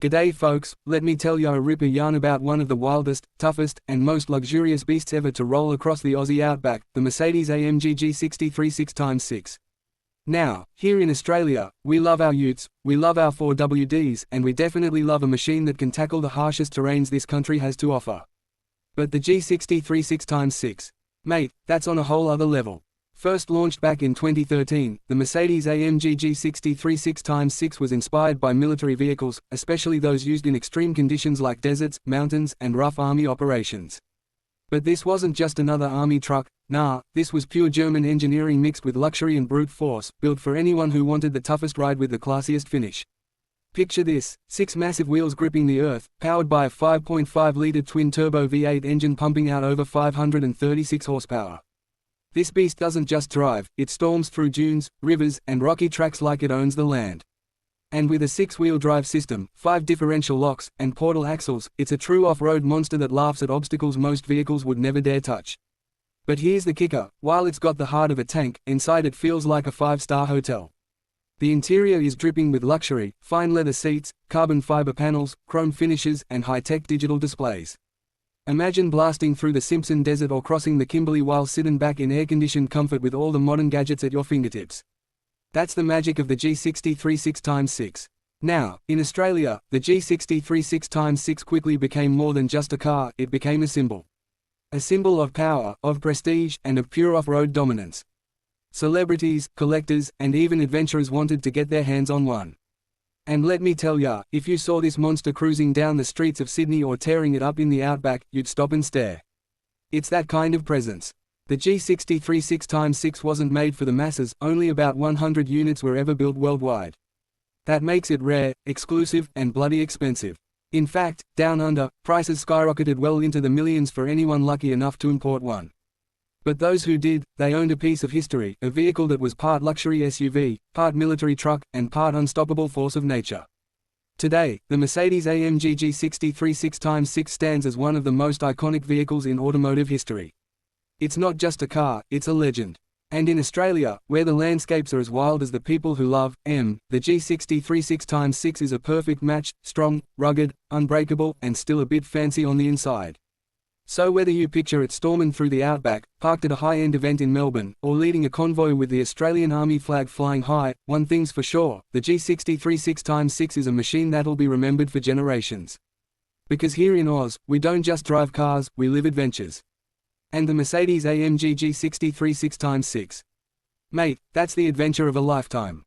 G'day folks, let me tell ya a ripper yarn about one of the wildest, toughest, and most luxurious beasts ever to roll across the Aussie outback, the Mercedes-AMG G63 6x6. Now, here in Australia, we love our utes, we love our 4WDs, and we definitely love a machine that can tackle the harshest terrains this country has to offer. But the G63 6x6? Mate, that's on a whole other level. First launched back in 2013, the Mercedes-AMG G63 6x6 was inspired by military vehicles, especially those used in extreme conditions like deserts, mountains, and rough army operations. But this wasn't just another army truck, nah, this was pure German engineering mixed with luxury and brute force, built for anyone who wanted the toughest ride with the classiest finish. Picture this, 6 massive wheels gripping the earth, powered by a 5.5-litre twin-turbo V8 engine pumping out over 536 horsepower. This beast doesn't just drive, it storms through dunes, rivers, and rocky tracks like it owns the land. And with a 6-wheel drive system, 5 differential locks, and portal axles, it's a true off-road monster that laughs at obstacles most vehicles would never dare touch. But here's the kicker, while it's got the heart of a tank, inside it feels like a 5-star hotel. The interior is dripping with luxury, fine leather seats, carbon fiber panels, chrome finishes, and high-tech digital displays. Imagine blasting through the Simpson Desert or crossing the Kimberley while sitting back in air-conditioned comfort with all the modern gadgets at your fingertips. That's the magic of the G63 6x6. Now, in Australia, the G63 6x6 quickly became more than just a car, it became a symbol. A symbol of power, of prestige, and of pure off-road dominance. Celebrities, collectors, and even adventurers wanted to get their hands on one. And let me tell ya, if you saw this monster cruising down the streets of Sydney or tearing it up in the outback, you'd stop and stare. It's that kind of presence. The G63 6x6 wasn't made for the masses, only about 100 units were ever built worldwide. That makes it rare, exclusive, and bloody expensive. In fact, down under, prices skyrocketed well into the millions for anyone lucky enough to import one. But those who did, they owned a piece of history, a vehicle that was part luxury SUV, part military truck, and part unstoppable force of nature. Today, the Mercedes-AMG G63 6x6 stands as one of the most iconic vehicles in automotive history. It's not just a car, it's a legend. And in Australia, where the landscapes are as wild as the people who love the G63 6x6 is a perfect match, strong, rugged, unbreakable, and still a bit fancy on the inside. So whether you picture it storming through the outback, parked at a high-end event in Melbourne, or leading a convoy with the Australian Army flag flying high, one thing's for sure, the G63 6x6 is a machine that'll be remembered for generations. Because here in Oz, we don't just drive cars, we live adventures. And the Mercedes-AMG G63 6x6? Mate, that's the adventure of a lifetime.